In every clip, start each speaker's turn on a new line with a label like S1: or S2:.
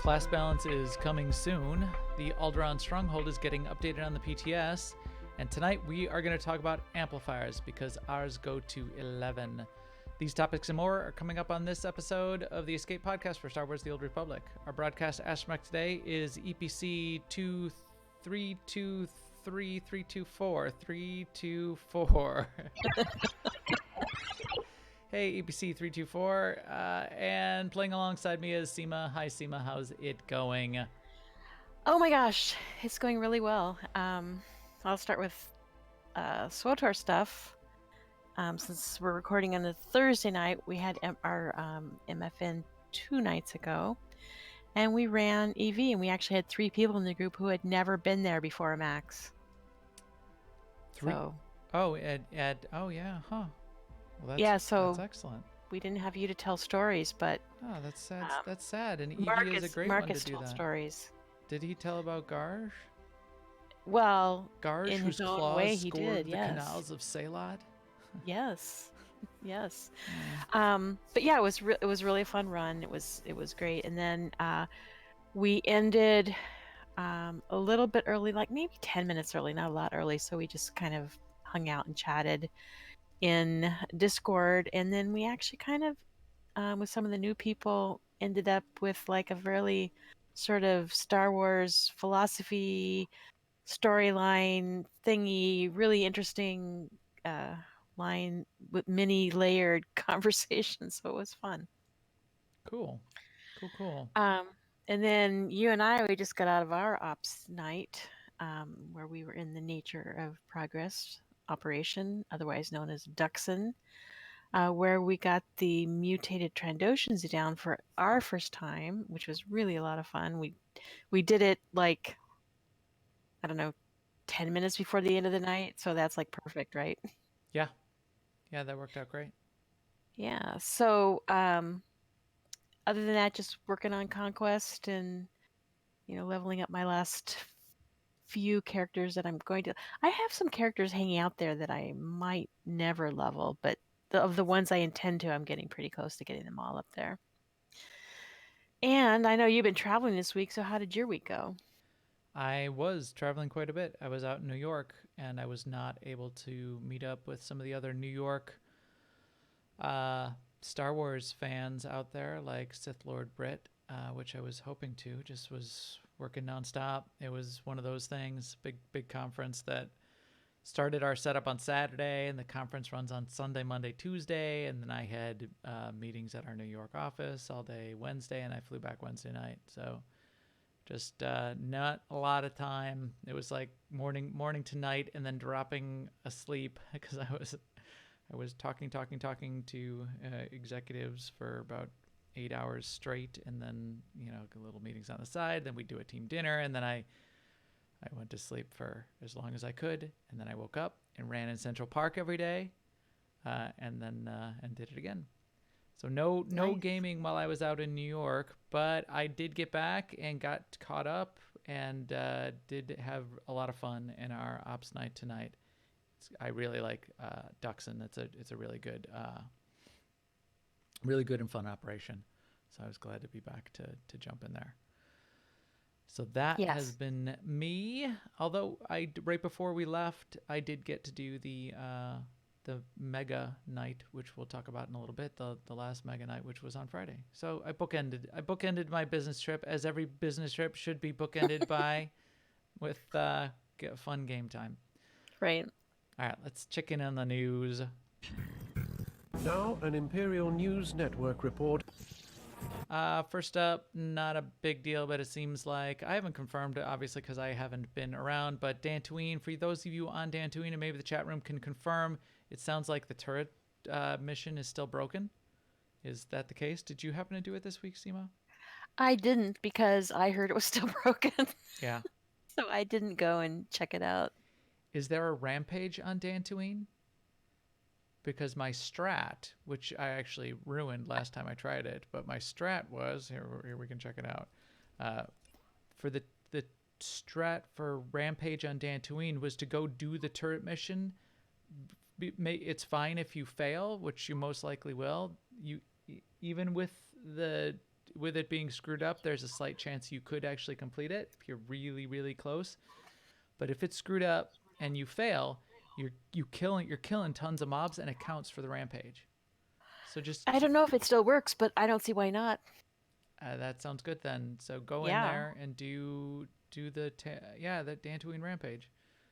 S1: Class balance is coming soon. The Alderaan Stronghold is getting updated on the PTS. And tonight we are going to talk about amplifiers because ours go to 11. These topics and more are coming up on this episode of the Escape Podcast for Star Wars The Old Republic. Our broadcast astromech today is EPC 232324. 324. Hey, EPC 324. And playing alongside me is Seema. Hi, Seema. How's it going?
S2: Oh my gosh, it's going really well. I'll start with SWTOR stuff. Since we're recording on a Thursday night, we had our MFN 2 nights ago, and we ran EV, and we actually had 3 people in the group who had never been there before Max.
S1: 3?
S2: So,
S1: oh, oh yeah, huh. Well, that's excellent.
S2: We didn't have you to tell stories, but
S1: oh, that's sad. That's sad. And EV
S2: Marcus,
S1: is a great
S2: Marcus
S1: one to do
S2: told
S1: that.
S2: Stories.
S1: Did he tell about Garge?
S2: Well,
S1: Garge,
S2: in
S1: whose
S2: his own
S1: claws
S2: way, he
S1: scored
S2: did.
S1: the
S2: Yes.
S1: canals of Salad.
S2: Yes. Yes. But yeah, it was really a fun run. It was great. And then we ended a little bit early, like maybe 10 minutes early, not a lot early. So we just kind of hung out and chatted in Discord. And then we actually kind of, with some of the new people, ended up with like a really sort of Star Wars philosophy storyline thingy, really interesting line with many layered conversations. So it was fun.
S1: Cool.
S2: And then you and we just got out of our ops night, where we were in the Nature of Progress operation, otherwise known as Duxon, where we got the mutated Trandoshans down for our first time, which was really a lot of fun. We did it like, I don't know, 10 minutes before the end of the night, so that's like perfect, right?
S1: Yeah, that worked out great.
S2: Yeah. So other than that, just working on Conquest and leveling up my last few characters that I'm going to. I have some characters hanging out there that I might never level, but of the ones I intend to, I'm getting pretty close to getting them all up there. And I know you've been traveling this week, so how did your week go?
S1: I was traveling quite a bit. I was out in New York, and I was not able to meet up with some of the other New York Star Wars fans out there, like Sith Lord Brit, which I was hoping to. Just was working nonstop. It was one of those things, big conference that started our setup on Saturday, and the conference runs on Sunday, Monday, Tuesday, and then I had meetings at our New York office all day Wednesday, and I flew back Wednesday night. So just not a lot of time. It was like morning to night, and then dropping asleep because I was talking to executives for about 8 hours straight, and then little meetings on the side. Then we'd do a team dinner, and then I went to sleep for as long as I could, and then I woke up and ran in Central Park every day, and then and did it again. So no
S2: Nice.
S1: gaming while I was out in New York, but I did get back and got caught up, and did have a lot of fun in our ops night tonight. I really like Duxon. It's a really good and fun operation. So I was glad to be back to jump in there. So that has been me. Although right before we left, I did get to do the mega night, which we'll talk about in a little bit. The last mega night, which was on Friday. So I bookended my business trip, as every business trip should be bookended by with fun game time.
S2: Right.
S1: All right, let's check in on the news.
S3: Now, an Imperial News Network report.
S1: First up, not a big deal, but it seems like, I haven't confirmed it, obviously, because I haven't been around, but Dantooine, for those of you on Dantooine, and maybe the chat room can confirm, it sounds like the turret mission is still broken. Is that the case? Did you happen to do it this week, Seema?
S2: I didn't, because I heard it was still broken.
S1: Yeah.
S2: So I didn't go and check it out.
S1: Is there a rampage on Dantooine? Because my strat, which I actually ruined last time I tried it, but my strat was, here we can check it out, for the strat for Rampage on Dantooine was to go do the turret mission. It's fine if you fail, which you most likely will. Even with the with it being screwed up, there's a slight chance you could actually complete it if you're really really close. But if it's screwed up and you fail, you're killing tons of mobs, and it counts for the rampage. So just
S2: I don't know if it still works, but I don't see why not.
S1: that sounds good then. So go in
S2: Yeah.
S1: there and do the the Dantooine rampage.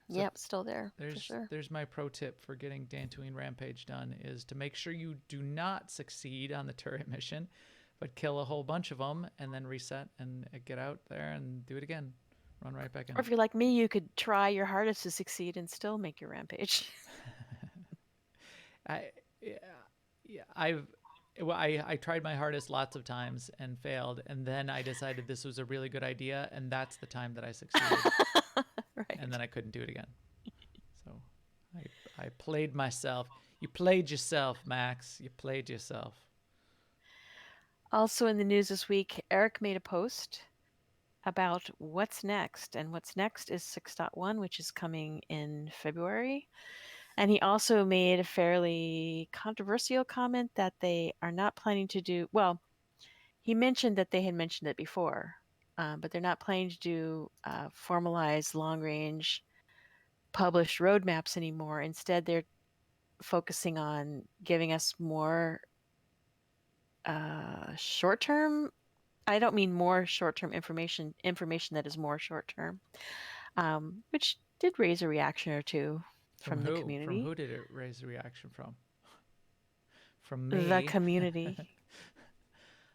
S1: So
S2: Yep, still there for sure.
S1: there's my pro tip for getting Dantooine rampage done, is to make sure you do not succeed on the turret mission, but kill a whole bunch of them and then reset and get out there and do it again. Run right back in.
S2: Or if you're like me, you could try your hardest to succeed and still make your rampage.
S1: I yeah, I tried my hardest lots of times and failed, and then I decided this was a really good idea, and that's the time that I succeeded.
S2: Right.
S1: And then I couldn't do it again. So I played myself. You played yourself, Max. You played yourself.
S2: Also in the news this week, Eric made a post about what's next, and what's next is 6.1, which is coming in February. And he also made a fairly controversial comment that they are not planning to do, well, he mentioned that they had mentioned it before, but they're not planning to do formalized long-range published roadmaps anymore. Instead, they're focusing on giving us more short-term. I don't mean more short-term information that is more short-term, which did raise a reaction or two from the community.
S1: From who did it raise a reaction from? From
S2: The
S1: me.
S2: community.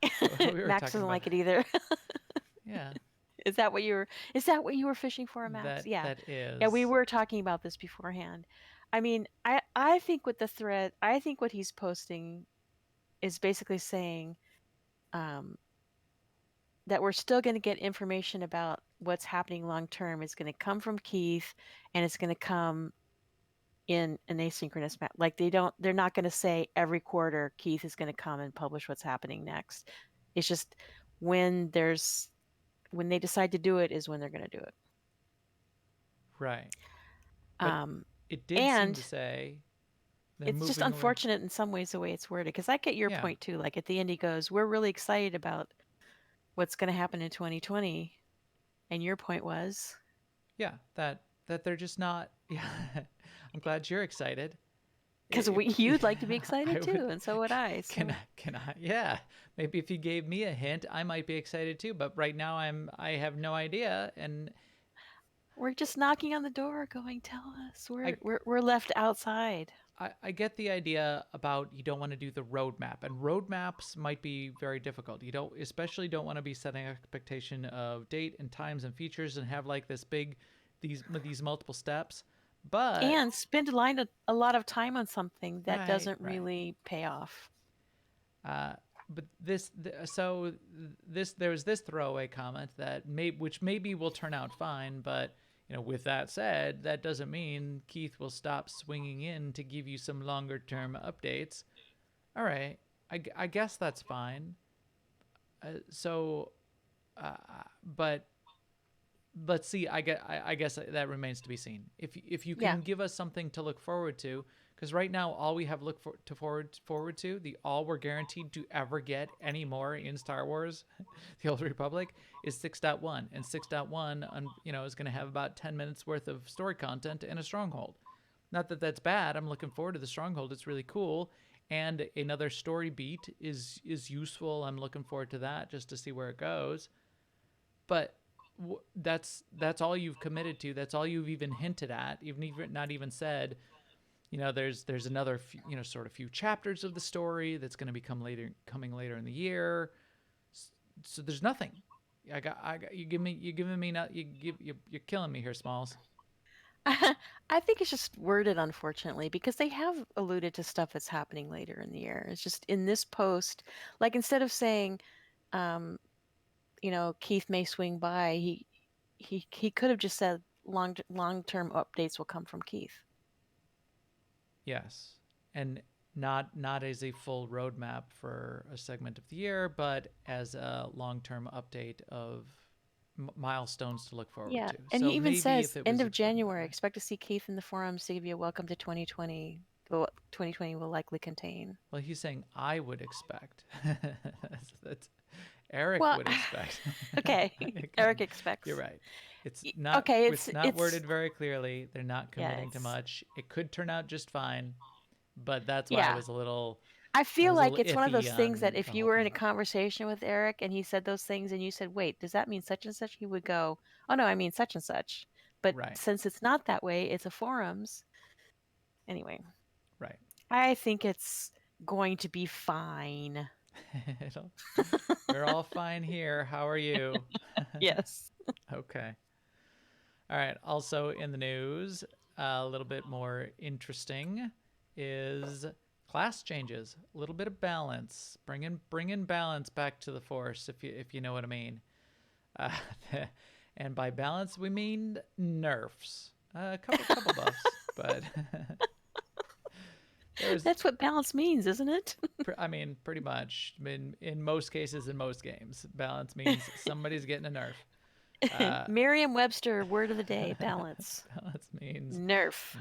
S1: We were
S2: Max doesn't
S1: about,
S2: like it either.
S1: yeah.
S2: Is that what you were fishing for, Max? Yeah.
S1: That is.
S2: Yeah, we were talking about this beforehand. I mean, I think with the thread, I think what he's posting is basically saying that we're still going to get information about what's happening long term. Is going to come from Keith, and it's going to come in an asynchronous map. Like they're not going to say every quarter Keith is going to come and publish what's happening next. It's just when they decide to do it is when they're going to do it.
S1: Right. But it did seem to say
S2: it's just unfortunate in some ways the way it's worded, because I get your point too. Like at the end he goes, we're really excited about what's going to happen in 2020, and your point was
S1: that they're just not. Yeah. I'm glad you're excited,
S2: because you'd like to be excited too, and so would I. So.
S1: Can I? Yeah, maybe if you gave me a hint, I might be excited too. But right now, I have no idea, and
S2: we're just knocking on the door, going, "Tell us." We're left outside.
S1: I get the idea about you don't want to do the roadmap, and roadmaps might be very difficult. You especially don't want to be setting expectation of date and times and features and have like this big these multiple steps. And
S2: spend a lot of time on something that doesn't really pay off.
S1: But there was this throwaway comment which maybe will turn out fine, but with that said, that doesn't mean Keith will stop swinging in to give you some longer term updates. All right, I guess that's fine. But let's see. I guess that remains to be seen. If you can give us something to look forward to, because right now all we have forward to, all we're guaranteed to ever get anymore in Star Wars, the Old Republic, is 6.1, and 6.1 is going to have about 10 minutes worth of story content and a stronghold. Not that that's bad. I'm looking forward to the stronghold. It's really cool, and another story beat is useful. I'm looking forward to that just to see where it goes. But that's all you've committed to. That's all you've even hinted at. You've not even said, there's another sort of few chapters of the story that's going to coming later in the year. So there's nothing. You're killing me here, Smalls.
S2: I think it's just worded unfortunately, because they have alluded to stuff that's happening later in the year. It's just in this post, like instead of saying Keith may swing by, he could have just said long-term updates will come from Keith.
S1: Yes. And not as a full roadmap for a segment of the year, but as a long-term update of milestones to look forward to.
S2: And so he even says end of January, expect to see Keith in the forums to give you a welcome to 2020. What 2020 will likely contain.
S1: Well, he's saying I would expect. Eric
S2: Well,
S1: would expect.
S2: okay. Eric
S1: Again, you're
S2: expects.
S1: right. It's not
S2: Okay,
S1: it's not
S2: it's
S1: worded very clearly. They're not
S2: yeah,
S1: committing to
S2: it's
S1: much. It could turn out just fine, but that's why
S2: yeah. I
S1: I
S2: feel
S1: was a
S2: like
S1: little
S2: it's one of
S1: iffy
S2: those things that
S1: on
S2: if
S1: the
S2: you
S1: whole
S2: were in a
S1: thing.
S2: conversation with Eric and he said those things and you said, "Wait, does that mean such and such?" He would go, "Oh no, I mean such and such." But
S1: Right.
S2: since it's not that way, it's a forums. Anyway,
S1: Right.
S2: I think it's going to be fine.
S1: It'll, we're all fine here. How are you?
S2: Yes.
S1: Okay. All right. Also in the news, a little bit more interesting is class changes. A little bit of balance. Bringing balance back to the force, if you know what I mean. Uh, and by balance we mean nerfs. A couple buffs, but there's
S2: That's what balance means, isn't it?
S1: I mean pretty much in most cases in most games, balance means somebody's getting a nerf. Uh,
S2: Merriam-Webster word of the day, balance.
S1: balance means
S2: Nerf.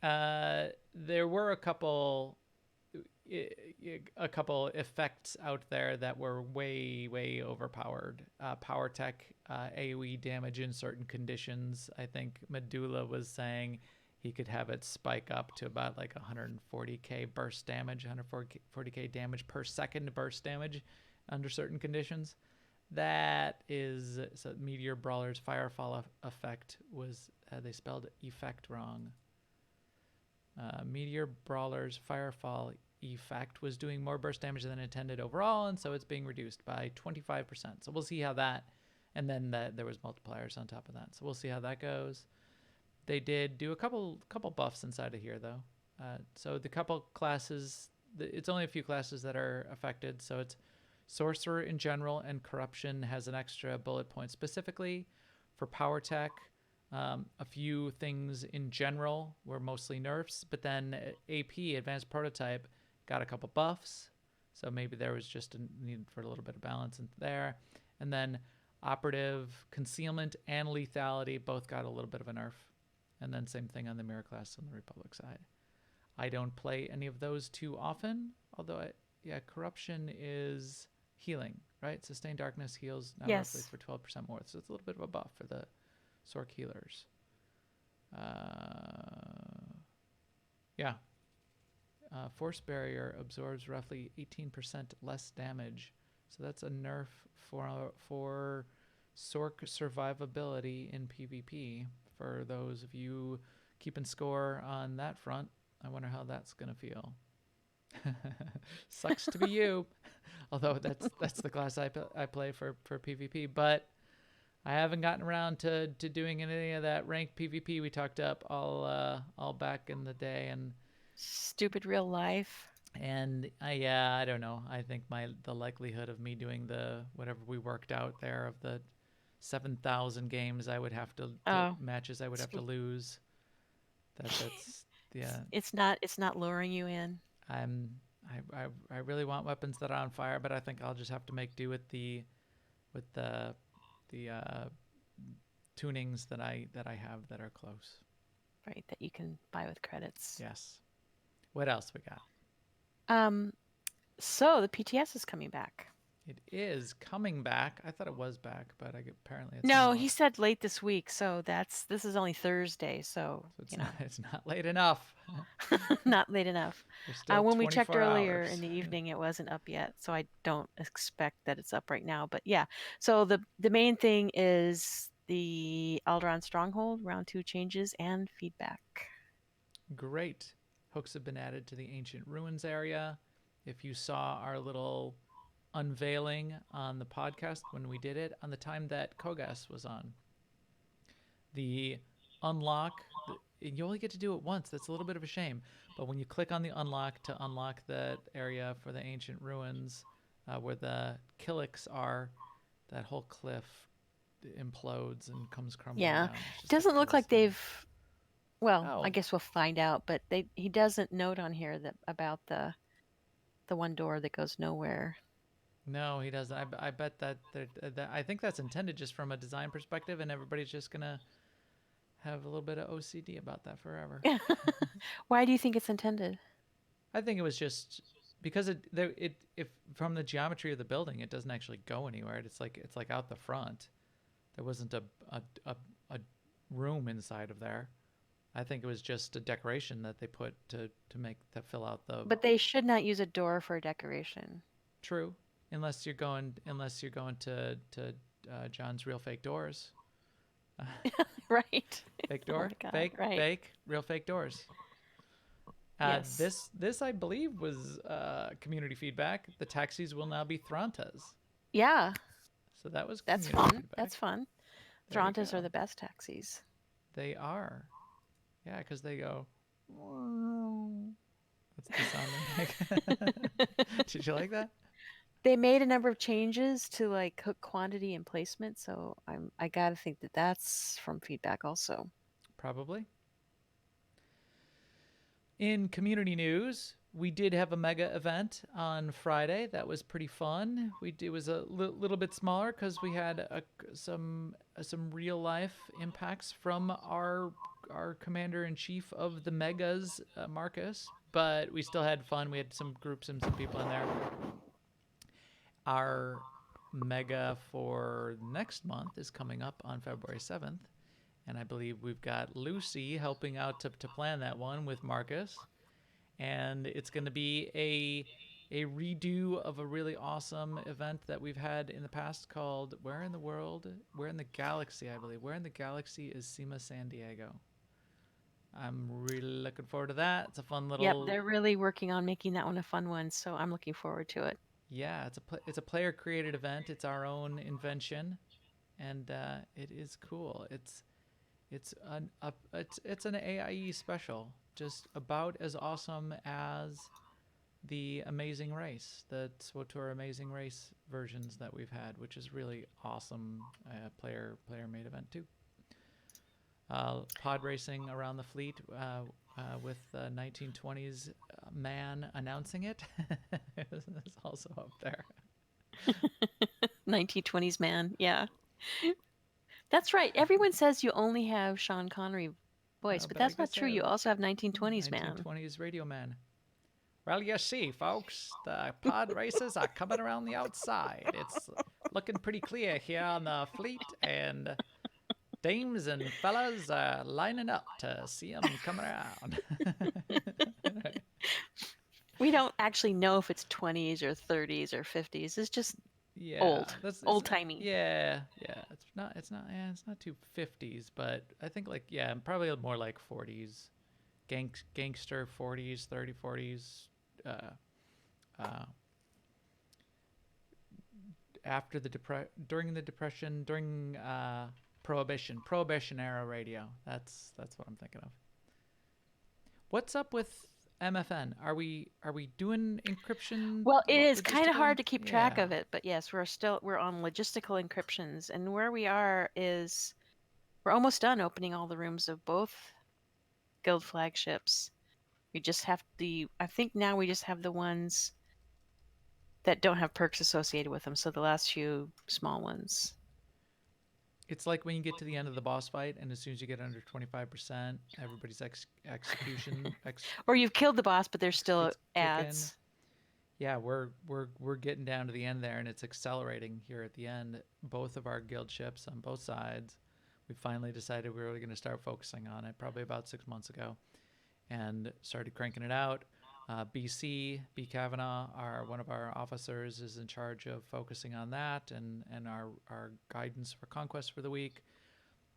S1: nerf. There were a couple effects out there that were way overpowered. Power tech AoE damage in certain conditions. I think Medulla was saying he could have it spike up to about like 140k burst damage, 140k damage per second burst damage under certain conditions. That is so Meteor Brawler's Firefall effect was they spelled effect wrong. Meteor Brawler's Firefall effect was doing more burst damage than intended overall, and so it's being reduced by 25%. So we'll see how that, and then there was multipliers on top of that. So we'll see how that goes. They did do a couple buffs inside of here though. So the couple classes, it's only a few classes that are affected. So it's Sorcerer in general, and Corruption has an extra bullet point specifically for Power Tech. A few things in general were mostly nerfs, but then AP, Advanced Prototype, got a couple buffs. So maybe there was just a need for a little bit of balance in there. And then Operative, Concealment, and Lethality both got a little bit of a nerf. And then same thing on the Mirror class on the Republic side. I don't play any of those too often, although Corruption is healing, right? Sustained Darkness heals now roughly
S2: Yes.
S1: for 12% more. So it's a little bit of a buff for the Sorc healers. Force Barrier absorbs roughly 18% less damage. So that's a nerf for Sorc survivability in PvP. For those of you keeping score on that front, I wonder how that's going to feel. Sucks to be you. Although that's the class I play for PvP. But I haven't gotten around to doing any of that ranked PvP we talked up all back in the day, and
S2: Stupid real life.
S1: and I don't know. I think the likelihood of me doing the whatever we worked out there of the 7,000 games I would have to matches I would have to lose. That's yeah.
S2: It's not luring you in.
S1: I really want weapons that are on fire, but I think I'll just have to make do with the tunings that I have that are close.
S2: Right, that you can buy with credits.
S1: Yes. What else we got?
S2: So the PTS is coming back.
S1: It is coming back. I thought it was back, but apparently it's
S2: No,
S1: not.
S2: he said late this week, so this is only Thursday, so
S1: it's not, it's not late enough.
S2: not late enough.
S1: There's still
S2: When we checked
S1: 24
S2: earlier
S1: hours.
S2: in the evening, it wasn't up yet, so I don't expect that it's up right now. But yeah, so the main thing is the Alderaan Stronghold round 2 changes and feedback.
S1: Great. Hooks have been added to the Ancient Ruins area. If you saw our little unveiling on the podcast when we did it on the time that Kogas was on, the unlock, you only get to do it once. That's a little bit of a shame. But when you click on the unlock to unlock that area for the Ancient Ruins, where the Killiks are, that whole cliff implodes and comes crumbling down.
S2: It doesn't look like they've. Well,
S1: Oh.
S2: I guess we'll find out. But he doesn't note on here that about the one door that goes nowhere.
S1: No, he doesn't. I bet that I think that's intended just from a design perspective, and everybody's just gonna have a little bit of OCD about that forever.
S2: Why do you think it's intended?
S1: I think it was just because it if from the geometry of the building, it doesn't actually go anywhere. It's like out the front. There wasn't a room inside of there. I think it was just a decoration that they put to fill out the
S2: But they should not use a door for decoration.
S1: true, unless you're going to John's Real Fake Doors.
S2: Right.
S1: Fake
S2: Oh
S1: door,
S2: my God. Right.
S1: fake, real fake doors.
S2: Yes.
S1: This I believe was community feedback. The taxis will now be Thrantas.
S2: Yeah.
S1: So that was
S2: That's
S1: community
S2: fun.
S1: feedback.
S2: That's fun.
S1: There we
S2: Thrantas
S1: go.
S2: are the best taxis.
S1: They are. Yeah, because they go. That's the sound they make. Did you like that?
S2: They made a number of changes to like hook quantity and placement, so I gotta think that that's from feedback also.
S1: Probably. In community news, we did have a mega event on Friday. That was pretty fun. It was a little bit smaller because we had some real life impacts from our commander in chief of the megas, Marcus. But we still had fun. We had some groups and some people in there. Our mega for next month is coming up on February 7th. And I believe we've got Lucy helping out to plan that one with Marcus. And it's going to be a redo of a really awesome event that we've had in the past called Where in the World? Where in the Galaxy, I believe. Where in the Galaxy is SEMA San Diego? I'm really looking forward to that. It's a fun little...
S2: Yep, they're really working on making that one a fun one, so I'm looking forward to it.
S1: Yeah, it's a player created event. It's our own invention, and it is cool. It's an AIE special, just about as awesome as the Amazing Race, the SWTOR Amazing Race versions that we've had, which is really awesome player made event too. Pod racing around the fleet with 1920s man announcing it is also up there.
S2: 1920s man, yeah. That's right. Everyone says you only have Sean Connery voice, but that's not true. You also have 1920s man.
S1: 1920s radio man. Well, you see, folks, the pod races are coming around the outside. It's looking pretty clear here on the fleet, and dames and fellas are lining up to see them come around.
S2: We don't actually know if it's 20s or 30s or 50s. It's just old timey.
S1: Yeah. It's not too 50s, but I think probably more like 40s, gangster 40s, 30, 40s. After during the Depression, during Prohibition era radio. That's what I'm thinking of. What's up with MFN? Are we doing encryption?
S2: Well, it is kind of hard to keep track of it, but yes, we're on logistical encryptions, and where we are is we're almost done opening all the rooms of both guild flagships. We just have I think now we just have the ones that don't have perks associated with them, so the last few small ones.
S1: It's like when you get to the end of the boss fight, and as soon as you get under 25%, everybody's execution.
S2: Or you've killed the boss, but there's still ads.
S1: Yeah, we're getting down to the end there, and it's accelerating here at the end. Both of our guild ships on both sides. We finally decided we were really going to start focusing on it, probably about 6 months ago, and started cranking it out. B. Kavanaugh, one of our officers, is in charge of focusing on that and our guidance for Conquest for the week.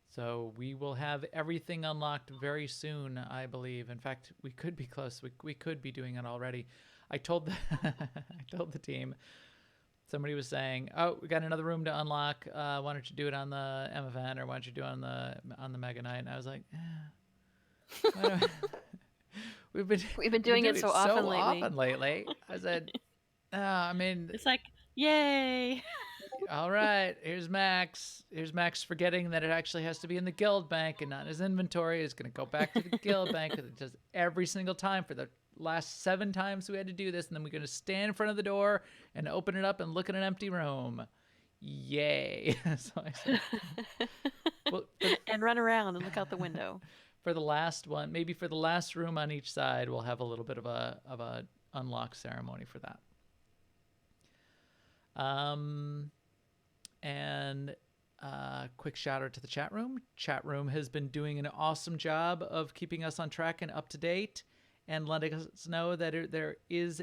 S1: So we will have everything unlocked very soon, I believe. In fact, we could be close. We could be doing it already. I told the team. Somebody was saying, "Oh, we got another room to unlock. Why don't you do it on the MFN, or why don't you do it on the Mega Night?" And I was like, We've been doing it so often lately. I said, I mean,
S2: it's like, yay!
S1: All right, here's Max. Here's Max forgetting that it actually has to be in the guild bank and not in his inventory. He's going to go back to the guild bank because it does every single time for the last 7 times we had to do this, and then we're going to stand in front of the door and open it up and look at an empty room. Yay! So I said, well,
S2: and run around and look out the window.
S1: For the last one, maybe for the last room on each side, we'll have a little bit of a unlock ceremony for that. And quick shout out to the chat room. Chat room has been doing an awesome job of keeping us on track and up to date, and letting us know that there is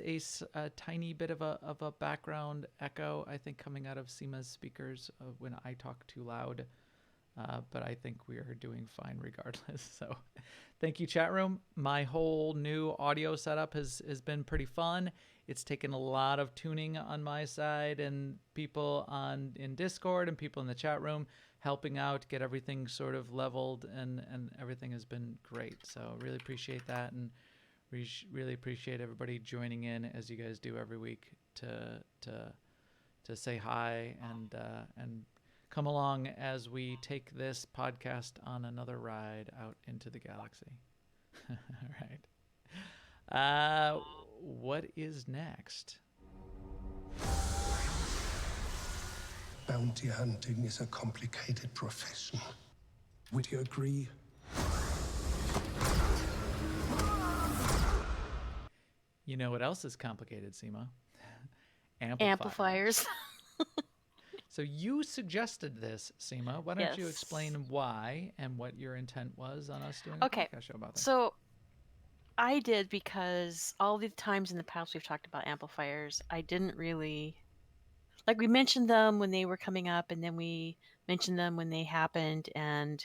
S1: a tiny bit of a background echo, I think, coming out of Seema's speakers when I talk too loud. But I think we are doing fine regardless. So thank you, chat room. My whole new audio setup has been pretty fun. It's taken a lot of tuning on my side, and people in Discord and people in the chat room helping out, get everything sort of leveled, and everything has been great. So really appreciate that, and really appreciate everybody joining in as you guys do every week to say hi and come along as we take this podcast on another ride out into the galaxy. All right. What is next?
S4: Bounty hunting is a complicated profession. Would you agree?
S1: You know what else is complicated, Seema?
S2: Amplifiers.
S1: So you suggested this, Seema. Why don't you
S2: Yes.
S1: explain why and what your intent was on us doing
S2: Okay,
S1: a podcast show about this?
S2: So I did, because all the times in the past we've talked about amplifiers, I didn't really, like, we mentioned them when they were coming up, and then we mentioned them when they happened, and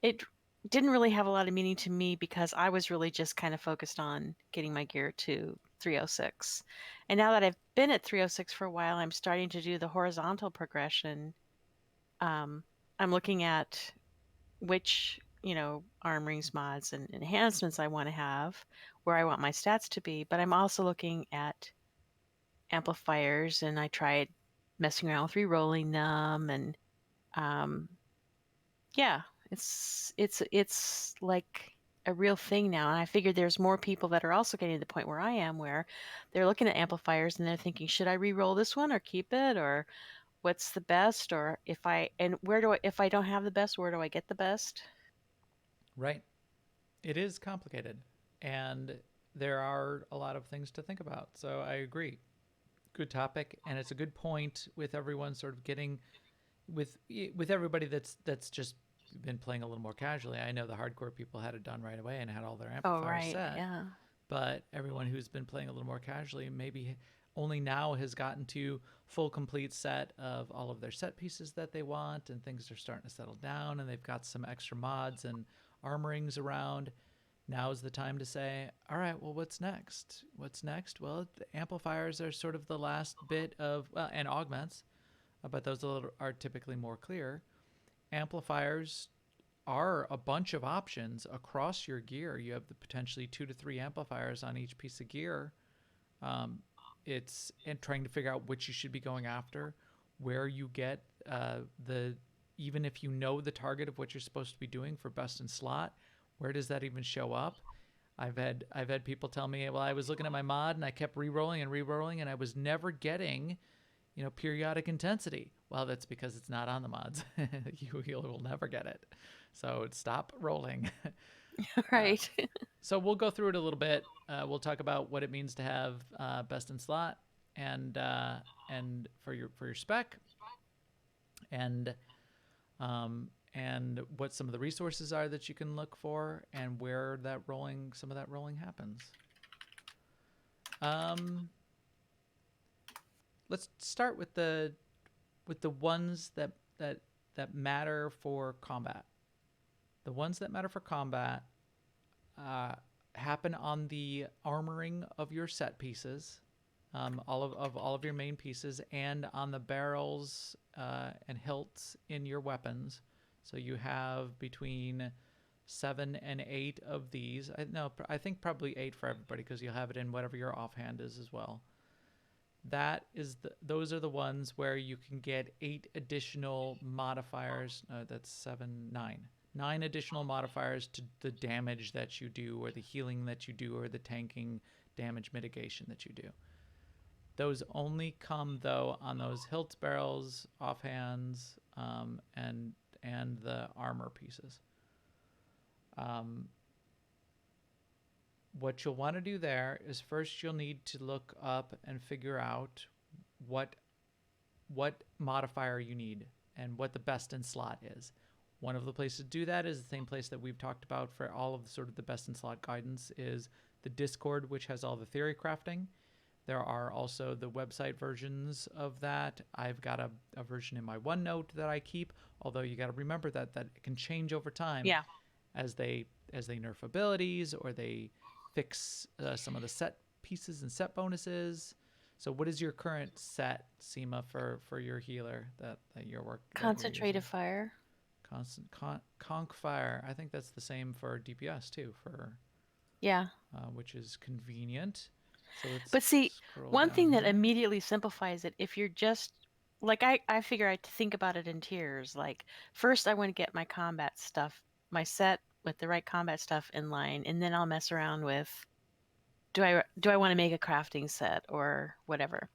S2: it didn't really have a lot of meaning to me, because I was really just kind of focused on getting my gear to 306. And now that I've been at 306 for a while, I'm starting to do the horizontal progression. I'm looking at which, armorings, mods, and enhancements I want to have, where I want my stats to be. But I'm also looking at amplifiers, and I tried messing around with re-rolling them, and yeah, it's like a real thing now. And I figured there's more people that are also getting to the point where I am, where they're looking at amplifiers and they're thinking, should I re-roll this one or keep it, or what's the best, or if I don't have the best, where do I get the best?
S1: Right. It is complicated, and there are a lot of things to think about. So I agree. Good topic, and it's a good point with everyone sort of getting with everybody that's just been playing a little more casually. I know the hardcore people had it done right away and had all their amplifiers set.
S2: Yeah.
S1: But everyone who's been playing a little more casually maybe only now has gotten to full complete set of all of their set pieces that they want, and things are starting to settle down, and they've got some extra mods and armorings around. Now's the time to say, all right, well, what's next? Well, the amplifiers are sort of the last bit of, well, and augments, but those are typically more clear. Amplifiers are a bunch of options across your gear. You have the potentially 2 to 3 amplifiers on each piece of gear. It's trying to figure out which you should be going after, where you get even if you know the target of what you're supposed to be doing for best in slot, where does that even show up? I've had people tell me, well, I was looking at my mod and I kept re-rolling and I was never getting, periodic intensity. Well, that's because it's not on the mods. You will never get it. So stop rolling.
S2: Right.
S1: So we'll go through it a little bit. We'll talk about what it means to have best in slot and for your spec, and what some of the resources are that you can look for, and where some of that rolling happens. Let's start with the ones that matter for combat. The ones that matter for combat happen on the armoring of your set pieces, all of your main pieces, and on the barrels and hilts in your weapons. So you have between 7 and 8 of these. I think probably 8 for everybody, because you'll have it in whatever your offhand is as well. Those are the ones where you can get 8 additional modifiers. That's 7, 9. 9 additional modifiers to the damage that you do, or the healing that you do, or the tanking damage mitigation that you do. Those only come, though, on those hilt barrels, offhands, and the armor pieces. what you'll want to do there is first you'll need to look up and figure out what modifier you need and what the best in slot is. One of the places to do that is the same place that we've talked about for all of the sort of the best in slot guidance is the Discord, which has all the theory crafting. There are also the website versions of that. I've got a version in my OneNote that I keep, although you got to remember that it can change over time
S2: Yeah.
S1: as they nerf abilities or they fix some of the set pieces and set bonuses. So what is your current set, Seema, for your healer that you're working?
S2: Concentrated fire.
S1: Constant conk fire. I think that's the same for DPS too,
S2: Yeah.
S1: which is convenient. So let's
S2: But see, one
S1: down
S2: thing that
S1: here.
S2: immediately simplifies it, if you're just like I figure I think about it in tiers. Like first I want to get my combat stuff, my set with the right combat stuff in line, and then I'll mess around with do I want to make a crafting set or whatever.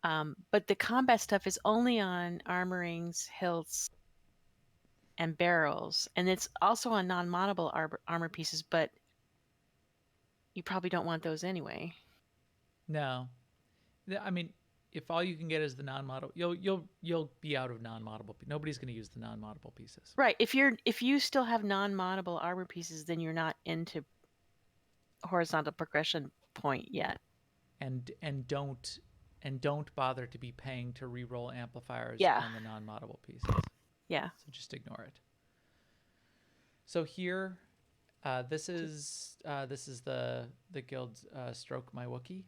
S2: But the combat stuff is only on armorings, hilts, and barrels, and it's also on non-moddable armor pieces, but you probably don't want those anyway.
S1: No, I mean, if all you can get is the non-model, you'll be out of non-moddable. Nobody's going to use the non-moddable pieces.
S2: Right. If you still have non-moddable armor pieces, then you're not into horizontal progression point yet.
S1: And don't bother to be paying to re-roll amplifiers
S2: Yeah.
S1: on the non-moddable pieces.
S2: Yeah.
S1: So just ignore it. So here, this is the guild Stroke My Wookie.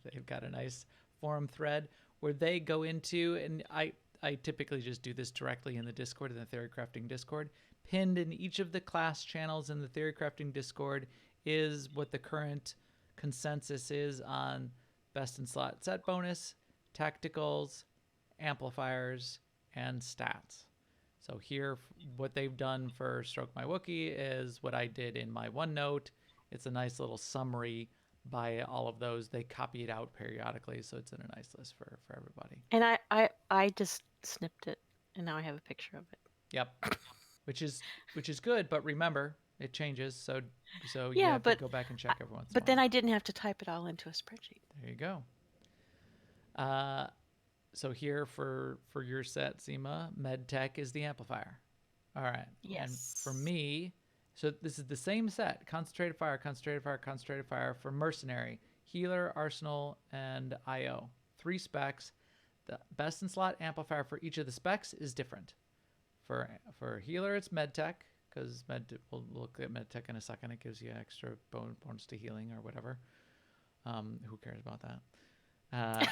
S1: They've got a nice forum thread where they go into, and I typically just do this directly in the Discord, in the Theory Crafting Discord. Pinned in each of the class channels in the Theory Crafting Discord is what the current consensus is on best in slot set bonus, tacticals, amplifiers, and stats. So here, what they've done for Stroke My Wookie is what I did in my OneNote. It's a nice little summary by all of those. They copy it out periodically, so it's in a nice list for everybody.
S2: And I just snipped it, and now I have a picture of it.
S1: Yep, which is good, but remember it changes, so you
S2: Yeah,
S1: have to go back and check every once in a
S2: But
S1: while.
S2: then I didn't have to type it all into a spreadsheet.
S1: There you go. So here for your set, Seema, MedTech is the amplifier. All right.
S2: Yes.
S1: And for me, so this is the same set: concentrated fire, concentrated fire, concentrated fire for mercenary, healer, arsenal, and IO. 3 specs. The best in slot amplifier for each of the specs is different. For healer, it's MedTech, because we'll look at MedTech in a second. It gives you extra bonus to healing or whatever. Who cares about that?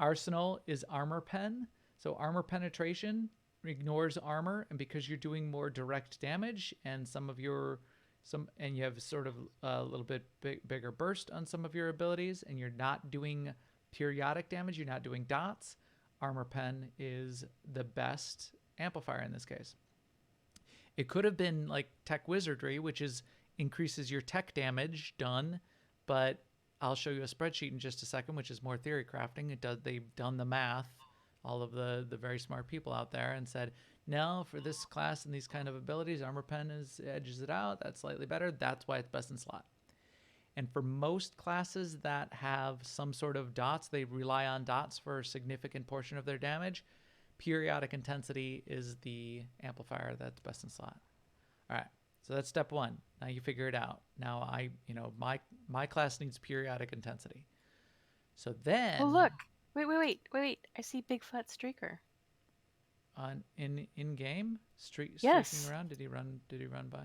S1: Arsenal is armor pen. So armor penetration ignores armor, and because you're doing more direct damage and and you have sort of a little bit bigger burst on some of your abilities, and you're not doing periodic damage, you're not doing dots, armor pen is the best amplifier in this case. It could have been like tech wizardry, which increases your tech damage done, but I'll show you a spreadsheet in just a second, which is more theory crafting. They've done the math, all of the very smart people out there, and said, no, for this class and these kind of abilities, armor pen edges it out. That's slightly better. That's why it's best in slot. And for most classes that have some sort of dots, they rely on dots for a significant portion of their damage. Periodic intensity is the amplifier that's best in slot. All right. So that's step 1. Now you figure it out. Now my class needs periodic intensity. So then.
S2: Oh look! Wait! I see Big Fat Streaker.
S1: In game,
S2: Yes.
S1: streaking around. Did he run by?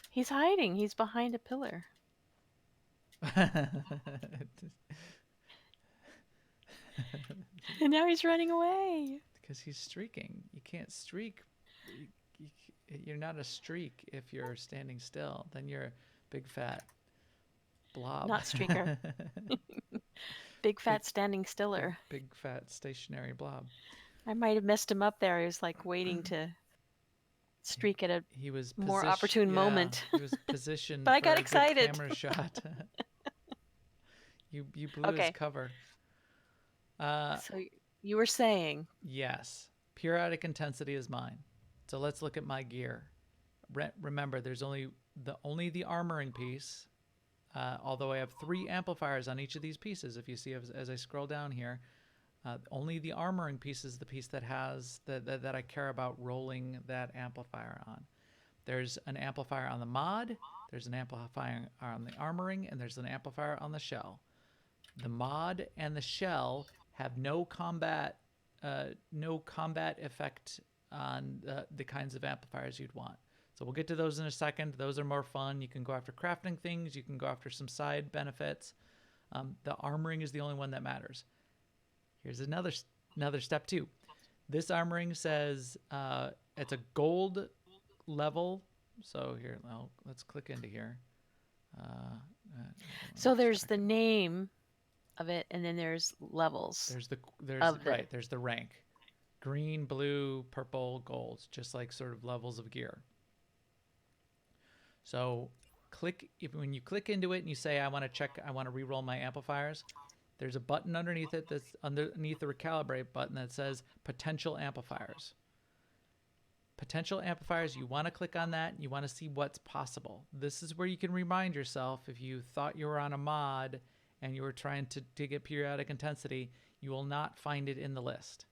S2: He's hiding. He's behind a pillar. And now he's running away.
S1: Because he's streaking. You can't streak. You're not a streak if you're standing still. Then you're a big fat blob.
S2: Not streaker. Big fat standing stiller.
S1: Big fat stationary blob.
S2: I might have messed him up there. He was like waiting to streak at a more opportune moment.
S1: He was positioned
S2: but I
S1: for
S2: got
S1: a
S2: excited.
S1: good camera shot. You blew his cover.
S2: So you were saying?
S1: Yes. Periodic intensity is mine. So let's look at my gear. Remember, there's only only the armoring piece, although I have 3 amplifiers on each of these pieces. If you see as I scroll down here, only the armoring piece is the piece that has that I care about rolling that amplifier on. There's an amplifier on the mod, there's an amplifier on the armoring, and there's an amplifier on the shell. The mod and the shell have no combat effect on the kinds of amplifiers you'd want. So we'll get to those in a second. Those are more fun. You can go after crafting things. You can go after some side benefits. The armoring is the only one that matters. Here's another step too. This armoring says it's a gold level. So here, let's click into here.
S2: So there's the name of it, and then there's levels.
S1: There's the rank. Green, blue, purple, gold, just like sort of levels of gear. So when you click into it and you say I want to re-roll my amplifiers, there's a button underneath it that's underneath the recalibrate button that says potential amplifiers. Potential amplifiers, you want to click on that, and you want to see what's possible. This is where you can remind yourself, if you thought you were on a mod and you were trying to get periodic intensity, you will not find it in the list.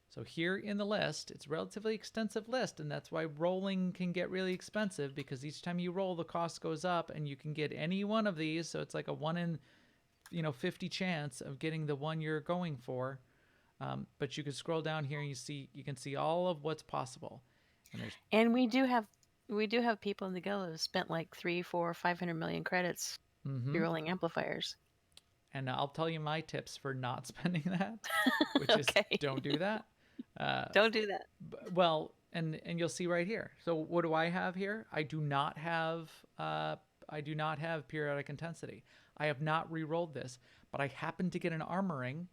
S1: So here in the list, it's a relatively extensive list, and that's why rolling can get really expensive, because each time you roll, the cost goes up, and you can get any one of these. So it's like a 1 in 50 chance of getting the one you're going for. But you can scroll down here and you can see all of what's possible.
S2: And we do have people in the guild who have spent like 3, 4, 500 million credits rolling amplifiers.
S1: And I'll tell you my tips for not spending that, which is don't do that.
S2: Don't do that.
S1: Well, and you'll see right here. So what do I have here? I do not have periodic intensity. I have not re-rolled this, but I happened to get an armoring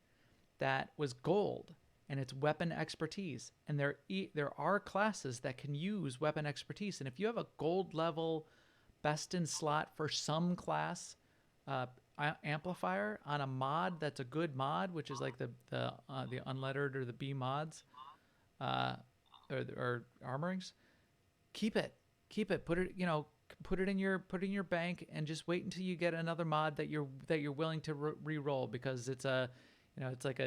S1: that was gold, and it's weapon expertise. And there are classes that can use weapon expertise. And if you have a gold level best in slot for some class amplifier on a mod that's a good mod, which is like the unlettered or the B mods or armorings, keep it. Put it in your bank, and just wait until you get another mod that you're willing to re-roll, because it's a it's like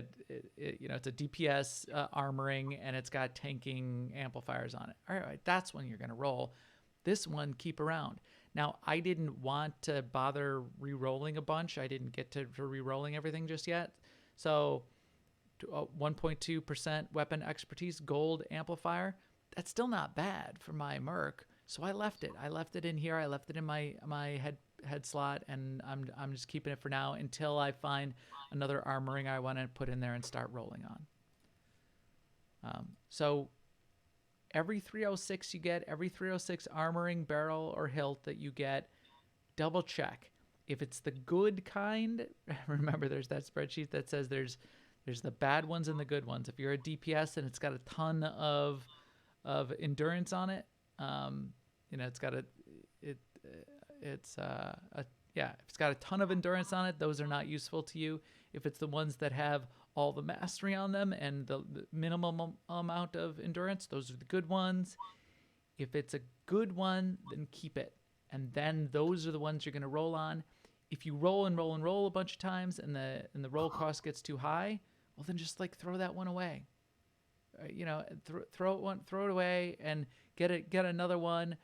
S1: it's a DPS armoring, and it's got tanking amplifiers on it. All right, that's when you're going to roll. This one, keep around. Now, I didn't want to bother re-rolling a bunch. I didn't get to re-rolling everything just yet. So 1.2% weapon expertise gold amplifier, that's still not bad for my Merc. So I left it. I left it in here. I left it in my head slot, and I'm just keeping it for now until I find another armoring I want to put in there and start rolling on. So every 306 you get, every 306 armoring, barrel, or hilt that you get, double check. If it's the good kind, remember there's that spreadsheet that says there's the bad ones and the good ones. If you're a DPS and it's got a ton of endurance on it, it's got if it's got a ton of endurance on it, those are not useful to you. If it's the ones that have all the mastery on them and the minimum amount of endurance, those are the good ones. If it's a good one, then keep it. And then those are the ones you're going to roll on. If you roll and roll and roll a bunch of times and the roll cost gets too high, well, then just throw that one away. Throw it away and get another one.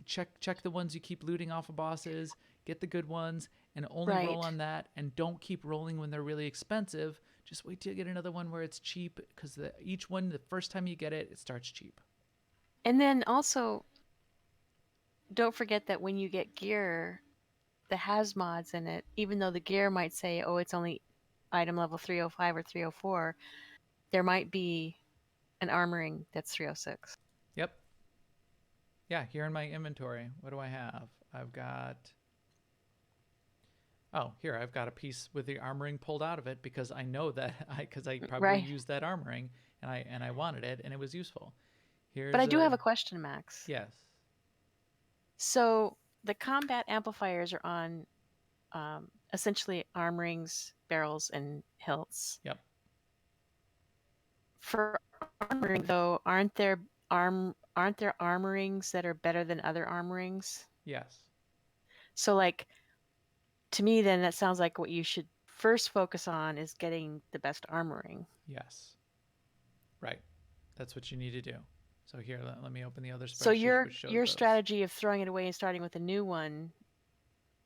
S1: Check the ones you keep looting off of bosses. Get the good ones and only roll on that. And don't keep rolling when they're really expensive. Just wait till you get another one where it's cheap, because each one, the first time you get it, it starts cheap.
S2: And then also, don't forget that when you get gear that has mods in it, even though the gear might say, oh, it's only item level 305 or 304, there might be an armoring that's 306.
S1: Yep. Yeah, here in my inventory, what do I have? I've got a piece with the armoring pulled out of it, because I know that I probably used that armoring and I wanted it and it was useful.
S2: But I do have a question, Max.
S1: Yes.
S2: So the combat amplifiers are on essentially armorings, barrels, and hilts.
S1: Yep.
S2: For armoring, though, aren't there armorings that are better than other armorings?
S1: Yes.
S2: So like to me then that sounds like what you should first focus on is getting the best armoring.
S1: Yes. Right. That's what you need to do. So here, let me open the other
S2: So
S1: spreadsheet which shows
S2: your
S1: those
S2: strategy of throwing it away and starting with a new one.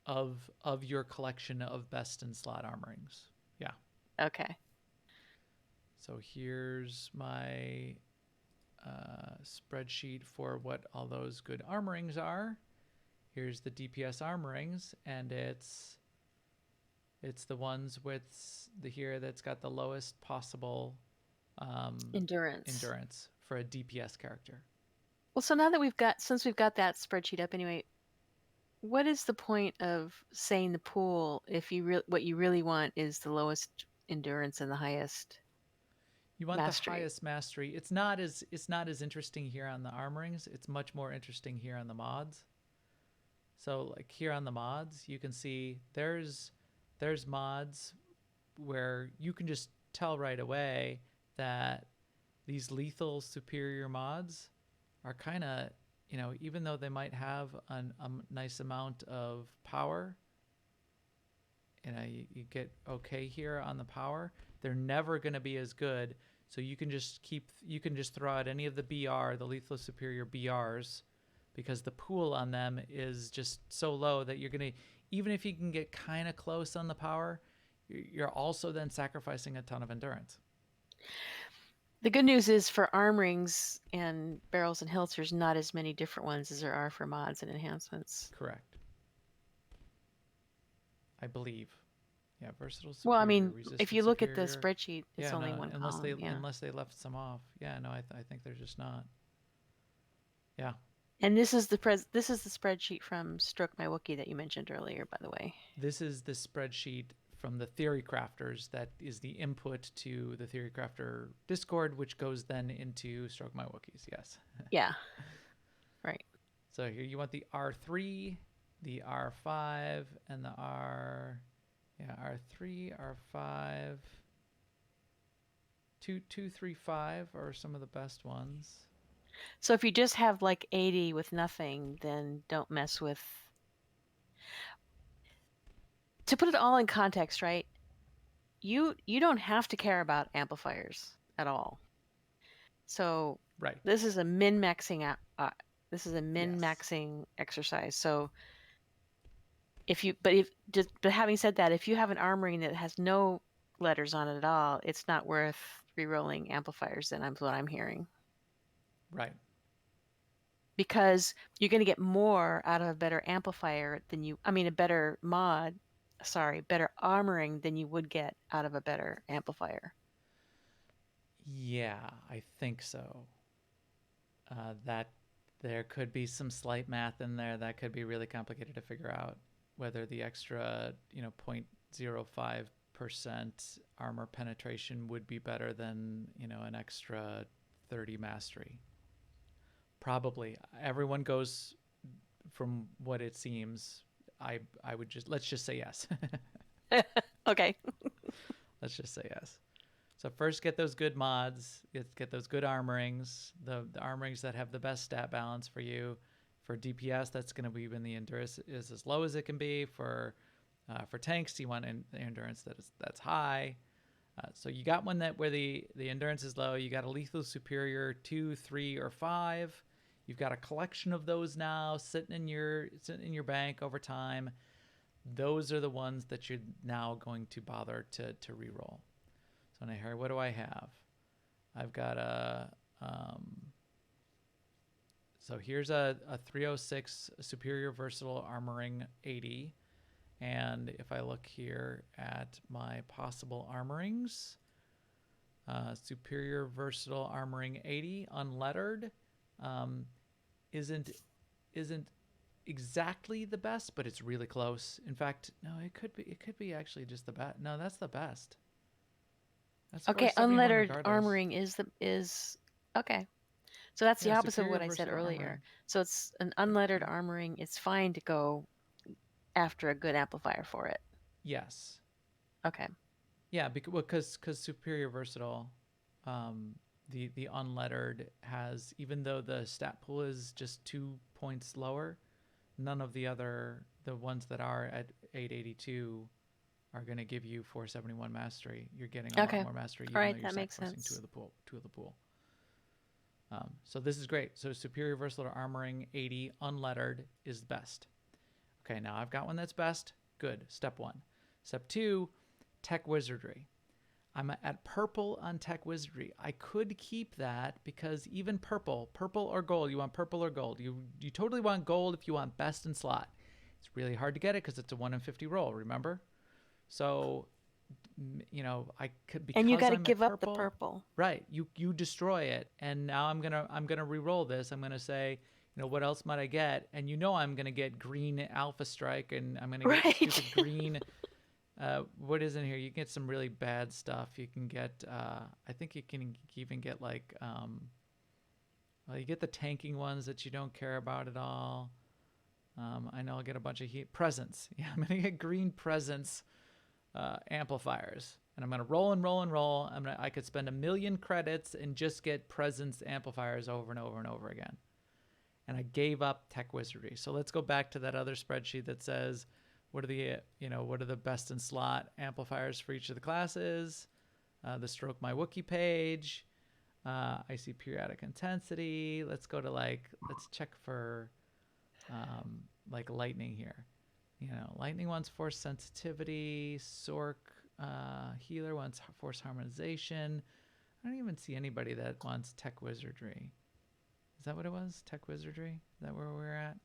S1: of your collection of best in slot armorings. Yeah.
S2: Okay.
S1: So here's my spreadsheet for what all those good armorings are. Here's the DPS armorings, and it's the ones with the here that's got the lowest possible
S2: Endurance.
S1: endurance for a DPS character.
S2: Well, so now that since we've got that spreadsheet up anyway, what is the point of saying the pool if what you really want is the lowest endurance and the highest
S1: You want
S2: mastery?
S1: the highest mastery. It's not as interesting here on the armorings. It's much more interesting here on the mods. So like here on the mods, you can see there's mods where you can just tell right away that these lethal superior mods are kind of, even though they might have a nice amount of power, you get okay here on the power, they're never going to be as good. So you can just throw out any of the the lethal superior BRs, because the pool on them is just so low that you're going to, even if you can get kind of close on the power, you're also then sacrificing a ton of endurance.
S2: The good news is for armorings and barrels and hilts, there's not as many different ones as there are for mods and enhancements.
S1: Correct. I believe. Yeah, versatile superior.
S2: Well, I mean,
S1: resistant
S2: if you look at the
S1: superior.
S2: spreadsheet, it's only one
S1: unless
S2: column.
S1: unless they left some off. Yeah, no, I think there's just not. Yeah.
S2: And this is the spreadsheet from Stroke My Wookie that you mentioned earlier, by the way.
S1: This is the spreadsheet from the Theory Crafters that is the input to the Theory Crafter Discord, which goes then into Stroke My Wookiees. Yes.
S2: Yeah. Right.
S1: So here you want the R3, the R5, and the R3, R5. 2, 3, 5 are some of the best ones.
S2: So if you just have like 80 with nothing, then don't mess with. To put it all in context, right? You don't have to care about amplifiers at all. So
S1: right.
S2: This is a min-maxing exercise. So but having said that, if you have an armoring that has no letters on it at all, it's not worth rerolling amplifiers. Then I'm what I'm hearing.
S1: Right.
S2: Because you're going to get more out of a better amplifier than a better better armoring than you would get out of a better amplifier.
S1: Yeah, I think so. That there could be some slight math in there that could be really complicated to figure out, whether the extra, 0.05% armor penetration would be better than, an extra 30 mastery. Probably. Everyone goes from what it seems. I would let's just say yes.
S2: Okay.
S1: Let's just say yes. So first get those good mods, get those good armorings, the armorings that have the best stat balance for you. For DPS, that's going to be when the endurance is as low as it can be. For tanks, you want endurance that's high. So you got one where the endurance is low. You got a lethal superior 2, 3, or 5. You've got a collection of those now sitting in your bank over time. Those are the ones that you're now going to bother to reroll. So now here, what do I have? I've got so here's a 306 superior versatile armoring 80. And if I look here at my possible armorings, superior versatile armoring 80 unlettered isn't exactly the best, but it's really close. In fact, no, it could be actually just the best. No, that's the best. That's
S2: okay,
S1: 471
S2: unlettered
S1: regardless.
S2: armoring is okay. So that's the opposite of what I said earlier.
S1: Armoring.
S2: So it's an unlettered armoring. It's fine to go after a good amplifier for it.
S1: Yes.
S2: Okay.
S1: Yeah, because superior versatile, the unlettered has, even though the stat pool is just 2 points lower, none of the ones that are at 882 are going to give you 471 mastery. You're getting a lot
S2: Okay.
S1: more mastery,
S2: All
S1: even
S2: right,
S1: though you're
S2: that makes
S1: sacrificing
S2: sense.
S1: two of the pool. So this is great. So superior versatile armoring 80 unlettered is best. Okay, now I've got one that's best. Good. Step 1. Step 2, tech wizardry. I'm at purple on tech wizardry. I could keep that because even purple or gold, you want purple or gold. You totally want gold if you want best in slot. It's really hard to get it because it's a 1 in 50 roll, remember? So, I could,
S2: And you
S1: because
S2: got to
S1: I'm at
S2: give up the
S1: purple,
S2: purple.
S1: right? You destroy it, and now I'm gonna re-roll this. I'm gonna say, what else might I get? And I'm gonna get green Alpha Strike, and I'm gonna get
S2: Right.
S1: stupid green. What is in here? You can get some really bad stuff. You can get, I think you can even get like, well, you get the tanking ones that you don't care about at all. I know I'll get a bunch of presents. Yeah, I'm gonna get green presents, amplifiers, and I'm gonna roll and roll and roll. I could spend 1,000,000 credits and just get presence amplifiers over and over and over again. And I gave up tech wizardry. So let's go back to that other spreadsheet that says, what are the best in slot amplifiers for each of the classes? The Stroke My Wookiee page. I see periodic intensity. Let's go to let's check for like lightning here. Lightning wants force sensitivity. Sork healer wants force harmonization. I don't even see anybody that wants tech wizardry. Is that what it was? Tech wizardry? Is that where we're at?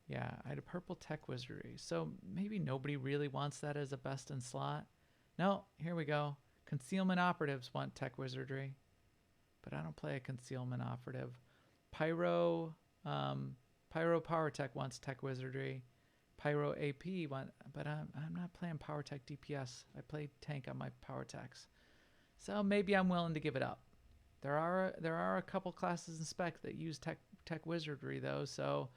S1: Yeah, I had a purple tech wizardry. So maybe nobody really wants that as a best in slot. No, here we go. Concealment operatives want tech wizardry, but I don't play a concealment operative. Pyro Power Tech wants tech wizardry. Pyro AP but I'm not playing Power Tech DPS. I play tank on my Power Techs. So maybe I'm willing to give it up. There are a couple classes in spec that use tech wizardry though, so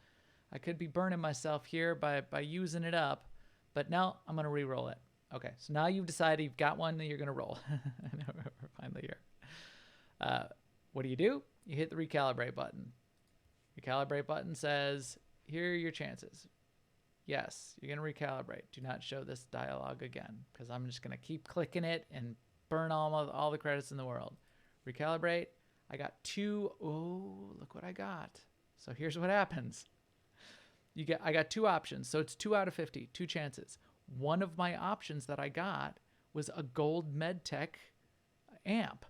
S1: I could be burning myself here by using it up, but no, I'm gonna re-roll it. Okay, so now you've decided you've got one that you're gonna roll. We're finally here. What do? You hit the recalibrate button. Recalibrate button says, here are your chances. Yes, you're gonna recalibrate. Do not show this dialogue again, because I'm just gonna keep clicking it and burn all the credits in the world. Recalibrate. I got 2. Oh, look what I got. So here's what happens. I got 2 options. So it's 2 out of 50, 2 chances. One of my options that I got was a gold medtech amp.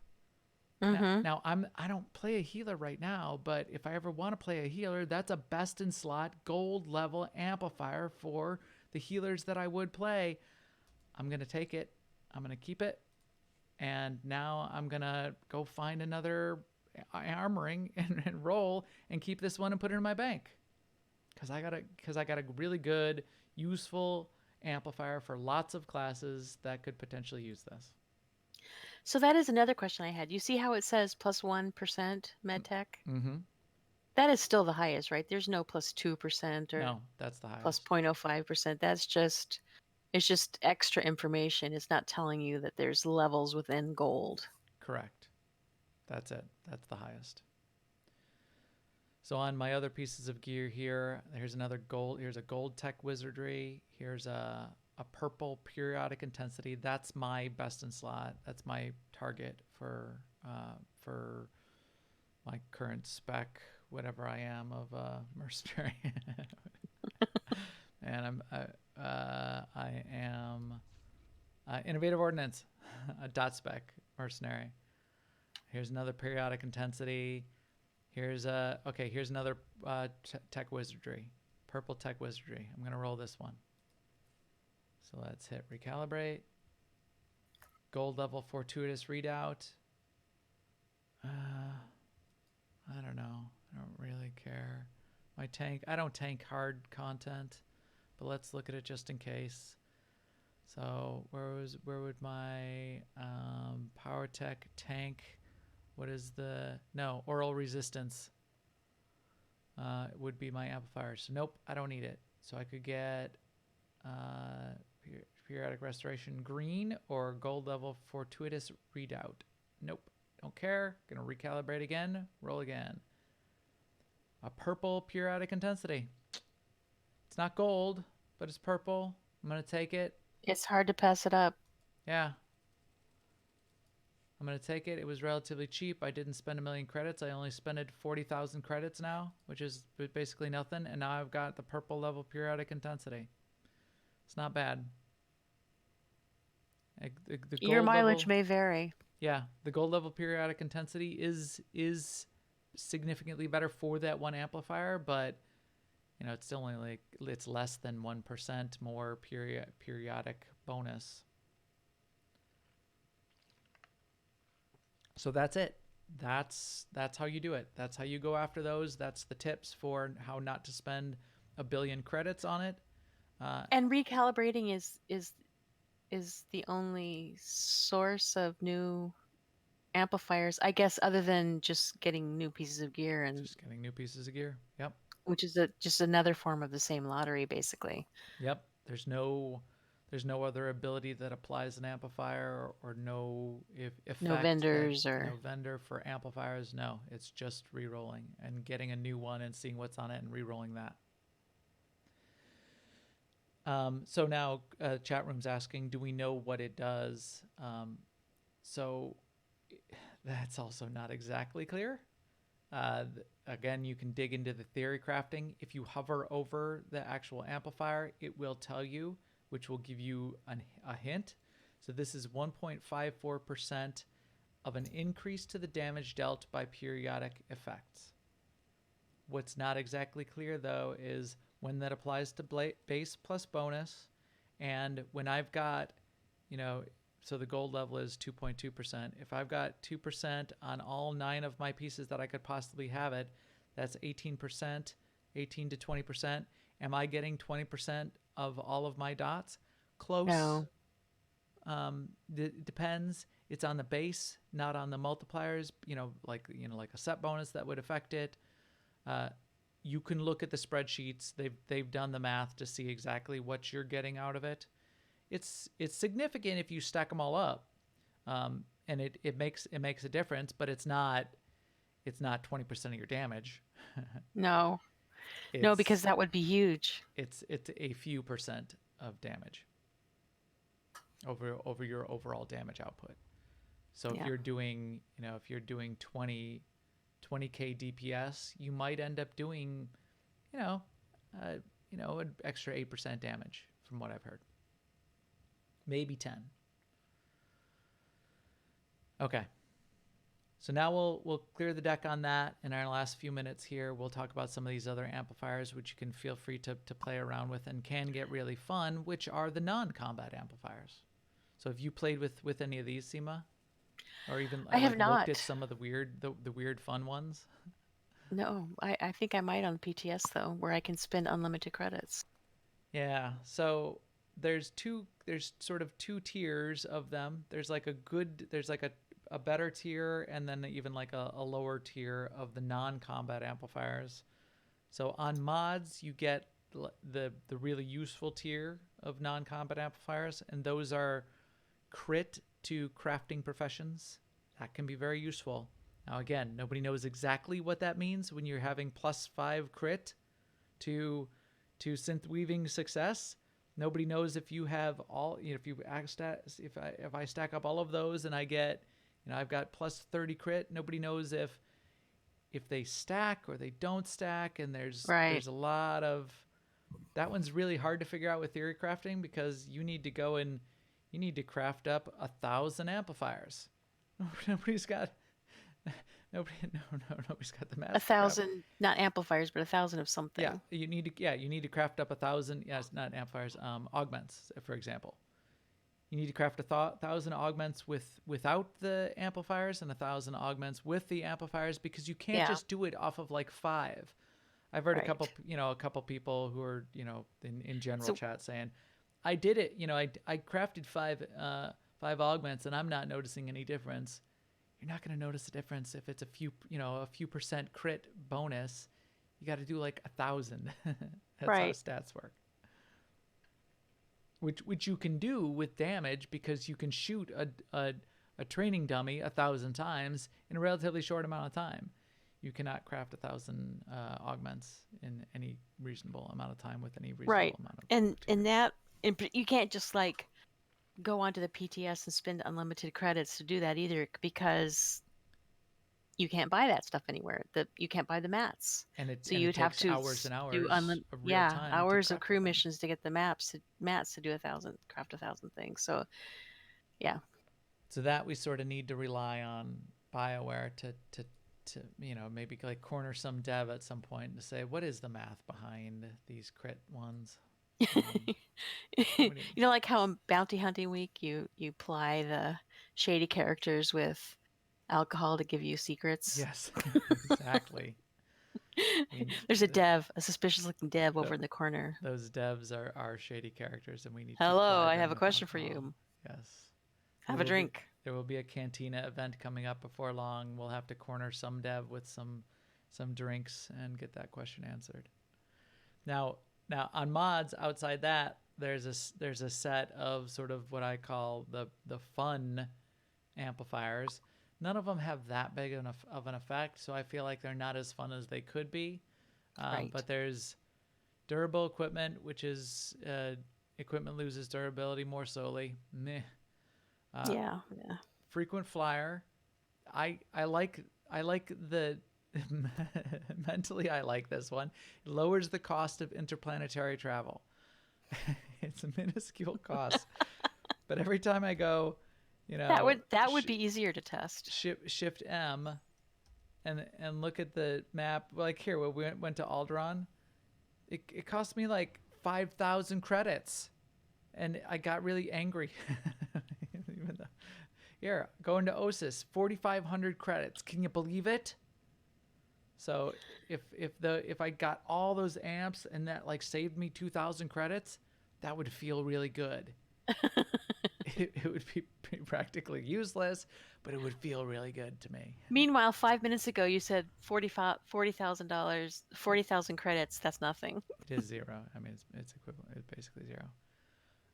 S2: Mm-hmm.
S1: Now I don't play a healer right now, but if I ever want to play a healer, that's a best in slot gold level amplifier for the healers that I would play. I'm going to take it. I'm going to keep it. And now I'm going to go find another armoring and roll and keep this one and put it in my bank. Cuz I got a really good useful amplifier for lots of classes that could potentially use this.
S2: So that is another question I had. You see how it says plus 1% medtech?
S1: Mm-hmm.
S2: That is still the highest, right? There's no plus 2% or
S1: No, that's the
S2: plus
S1: highest.
S2: 0.05%. It's just extra information. It's not telling you that there's levels within gold.
S1: Correct. That's it. That's the highest. So on my other pieces of gear here, here's another gold. Here's a gold tech wizardry. Here's a purple periodic intensity. That's my best in slot. That's my target for my current spec, whatever I am of mercenary. And I am innovative ordnance, a dot spec mercenary. Here's another periodic intensity. Here's another tech wizardry, purple tech wizardry. I'm gonna roll this one. So let's hit recalibrate. Gold level fortuitous readout. I don't know. I don't really care. My tank. I don't tank hard content, but let's look at it just in case. So where would my power tech tank? What is oral resistance would be my amplifier. So nope, I don't need it. So I could get periodic restoration green or gold level fortuitous readout. Nope, don't care. Gonna recalibrate again, roll again. A purple periodic intensity. It's not gold, but it's purple. I'm going to take it.
S2: It's hard to pass it up.
S1: Yeah. I'm going to take it. It was relatively cheap. I didn't spend 1,000,000 credits. I only spent 40,000 credits now, which is basically nothing. And now I've got the purple level periodic intensity. It's not bad. The
S2: Your
S1: gold
S2: mileage
S1: level,
S2: may vary.
S1: yeah, the gold level periodic intensity is significantly better for that one amplifier, but it's still only like it's less than 1% more periodic bonus. So that's it. That's how you do it. That's how you go after those. That's the tips for how not to spend 1,000,000,000 credits on it.
S2: And recalibrating is the only source of new amplifiers, I guess, other than just getting new pieces of gear, and
S1: Just getting new pieces of gear. Yep.
S2: which is just another form of the same lottery, basically.
S1: Yep. There's no other ability that applies an amplifier or no effect
S2: No vendors or
S1: no vendor for amplifiers. No, it's just re-rolling and getting a new one and seeing what's on it and re-rolling that. So now chat room's asking, do we know what it does? So that's also not exactly clear. Again, you can dig into the theory crafting. If you hover over the actual amplifier, it will tell you, which will give you a hint. So this is 1.54% of an increase to the damage dealt by periodic effects. What's not exactly clear, though, is when that applies to base plus bonus, and when I've got, so the gold level is 2.2%. If I've got 2% on all 9 of my pieces that I could possibly have it, that's 18%, 18 to 20%. Am I getting 20% of all of my dots? Close.
S2: no.
S1: It depends. It's on the base, not on the multipliers. Like a set bonus that would affect it. You can look at the spreadsheets. They've done the math to see exactly what you're getting out of it. It's significant if you stack them all up, and it makes a difference. But it's not 20% of your damage.
S2: No,
S1: It's
S2: because that would be huge.
S1: it's a few percent of damage over your overall damage output. So if
S2: Yeah.
S1: you're doing 20k DPS, you might end up doing an extra 8% damage from what I've heard. Maybe 10. Okay. So now we'll clear the deck on that. In our last few minutes here, we'll talk about some of these other amplifiers, which you can feel free to play around with and can get really fun, which are the non-combat amplifiers. So have you played with any of these, Seema? Or even
S2: I have
S1: looked
S2: not.
S1: at some of the weird fun ones?
S2: No, I think I might on PTS though, where I can spend unlimited credits.
S1: Yeah. So there's sort of two tiers of them. There's like a better tier, and then even like a lower tier of the non-combat amplifiers. So on mods, you get the really useful tier of non-combat amplifiers, and those are crit to crafting professions. That can be very useful. Now again, nobody knows exactly what that means when you're having +5 crit to synth weaving success. Nobody knows if you have all, if I stack up all of those and I get, I've got +30 crit. Nobody knows if they stack or they don't stack, and there's a lot of that one's really hard to figure out with theory crafting, because you need to go and you need to craft up 1,000 amplifiers. Nobody's got the math.
S2: 1,000, not amplifiers, but 1,000 of something.
S1: Yeah, you need to craft up 1,000. Yes, not amplifiers. Augments, for example. You need to craft 1,000 augments without the amplifiers and 1,000 augments with the amplifiers, because you can't just do it off of like 5. I've heard a couple people who are in general chat saying, I did it. I crafted 5 augments and I'm not noticing any difference. You're not going to notice a difference if it's a few percent crit bonus. You got to do like 1,000. That's how stats work. Which you can do with damage, because you can shoot a training dummy 1,000 times in a relatively short amount of time. you cannot craft 1,000 augments in any reasonable amount of time with any reasonable
S2: Right.
S1: amount of
S2: And
S1: materials.
S2: you can't just like go onto the PTS and spend unlimited credits to do that either, because you can't buy that stuff anywhere. You can't buy the mats.
S1: And it
S2: So you'd have
S1: takes
S2: to
S1: hours and
S2: do
S1: hours of real time to
S2: hours of
S1: craft the
S2: crew
S1: thing.
S2: missions to get the mats to do craft 1,000 things. So yeah.
S1: So that we sort of need to rely on BioWare to maybe like corner some dev at some point to say, what is the math behind these crit ones?
S2: You know, like how in Bounty Hunting Week you ply the shady characters with alcohol to give you secrets.
S1: Yes, exactly.
S2: There's a suspicious looking dev
S1: The,
S2: over in the corner.
S1: those devs are shady characters, and we need to
S2: Hello,
S1: ply
S2: I
S1: them
S2: have a
S1: with
S2: question for
S1: alcohol.
S2: you.
S1: Yes.
S2: Have a drink.
S1: There will be a cantina event coming up before long. We'll have to corner some dev with some drinks and get that question answered. Now on mods outside that, there's a set of sort of what I call the fun amplifiers. None of them have that big of an effect, so I feel like they're not as fun as they could be.
S2: Right.
S1: But there's durable equipment, which is equipment loses durability more slowly. Meh.
S2: Yeah.
S1: Frequent flyer. I like the mentally I like this one. It lowers the cost of interplanetary travel. It's a minuscule cost, but every time I go,
S2: That would be easier to test.
S1: shift M and look at the map. Like here, when we went to Alderaan, it cost me like 5,000 credits, and I got really angry. Even though, here, going to Osis, 4,500 credits. Can you believe it? So if I got all those amps and that like saved me 2,000 credits, that would feel really good. It would be practically useless, but it would feel really good to me.
S2: Meanwhile, 5 minutes ago you said $40,000, 40,000 credits. That's nothing.
S1: It is zero. I mean, it's equivalent. It's basically zero.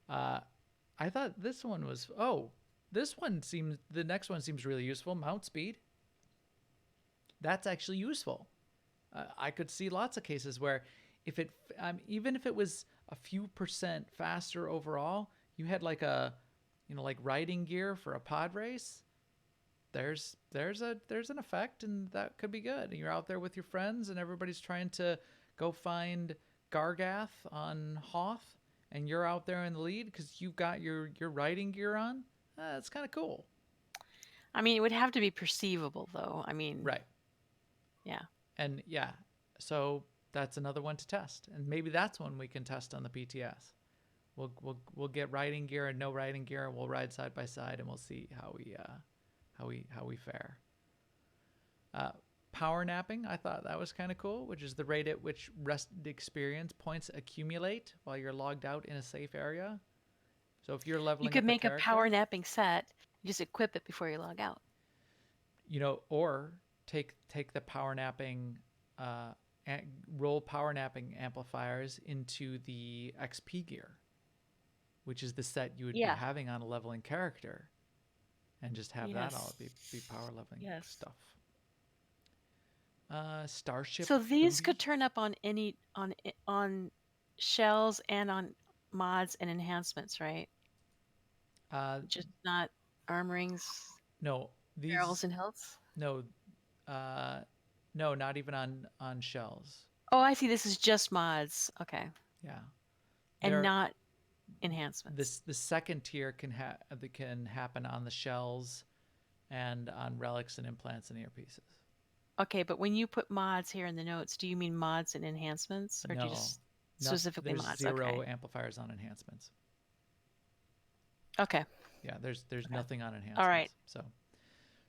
S1: I thought this one was. Oh, this one seems. The next one seems really useful. Mount speed. That's actually useful. I could see lots of cases where, if it, even if it was a few percent faster overall, you had like like riding gear for a pod race. There's an effect, and that could be good. You're out there with your friends, and everybody's trying to go find Gargath on Hoth, and you're out there in the lead because you've got your riding gear on. That's kind of cool.
S2: I mean, it would have to be perceivable, though. I mean,
S1: Right.
S2: Yeah.
S1: And yeah, so that's another one to test, and maybe that's one we can test on the PTS. We'll get riding gear and no riding gear, and we'll ride side by side, and we'll see how we fare. Power napping, I thought that was kind of cool, which is the rate at which rest experience points accumulate while you're logged out in a safe area. So if you're leveling,
S2: you could
S1: up
S2: make a
S1: character,
S2: power napping set. Just equip it before you log out.
S1: Or take the power napping, roll power napping amplifiers into the XP gear, which is the set you would be having on a leveling character, and just have that all be power leveling stuff. Starship.
S2: So these could turn up on any on shells and on mods and enhancements, right? Just not armorings.
S1: No, these
S2: barrels and hilts.
S1: No, not even on shells.
S2: Oh, I see. This is just mods. Okay.
S1: Yeah.
S2: And not enhancements.
S1: The second tier can happen on the shells and on relics and implants and earpieces.
S2: Okay, but when you put mods here in the notes, do you mean mods and enhancements, or do you just specifically
S1: there's
S2: mods?
S1: Zero amplifiers on enhancements.
S2: Okay.
S1: Yeah, there's nothing on enhancements.
S2: All right.
S1: So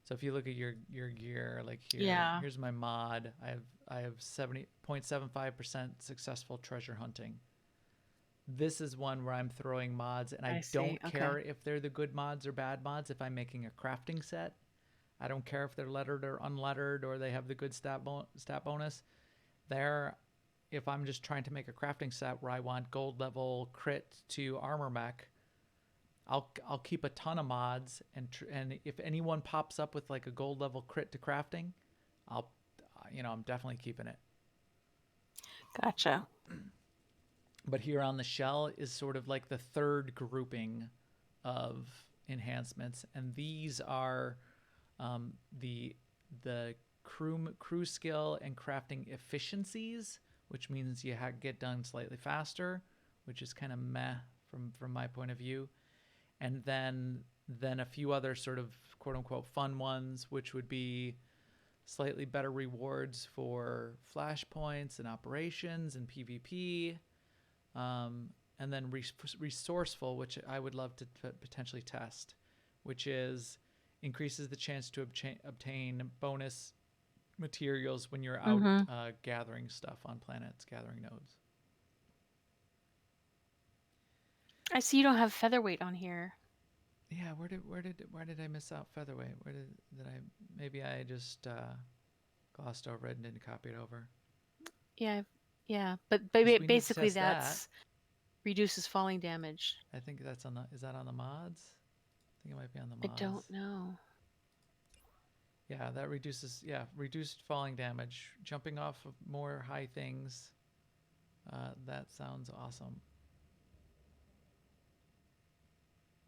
S1: if you look at your gear, like here, here's my mod. I have 70.75% successful treasure hunting. This is one where I'm throwing mods, and I don't care if they're the good mods or bad mods. If I'm making a crafting set, I don't care if they're lettered or unlettered, or they have the good stat bonus. If I'm just trying to make a crafting set where I want gold level crit to armor mech, I'll keep a ton of mods, and if anyone pops up with like a gold level crit to crafting, I'm definitely keeping it.
S2: Gotcha.
S1: But here on the shell is sort of like the third grouping of enhancements, and these are the crew skill and crafting efficiencies, which means you get done slightly faster, which is kind of meh from my point of view. And then a few other sort of quote unquote fun ones, which would be slightly better rewards for flashpoints and operations and PvP. And then resourceful, which I would love to potentially test, which is increases the chance to obtain bonus materials when you're out gathering stuff on planets, gathering nodes.
S2: I see you don't have featherweight on here.
S1: Yeah, where did I miss out featherweight? Where did I maybe I just glossed over it and didn't copy it over?
S2: Yeah, but
S1: 'Cause we need to
S2: basically
S1: test that.
S2: that's reduces falling damage.
S1: I think that's is that on the mods? I think it might be on the
S2: I
S1: mods.
S2: don't know.
S1: Yeah, that reduced falling damage, jumping off of more high things. That sounds awesome.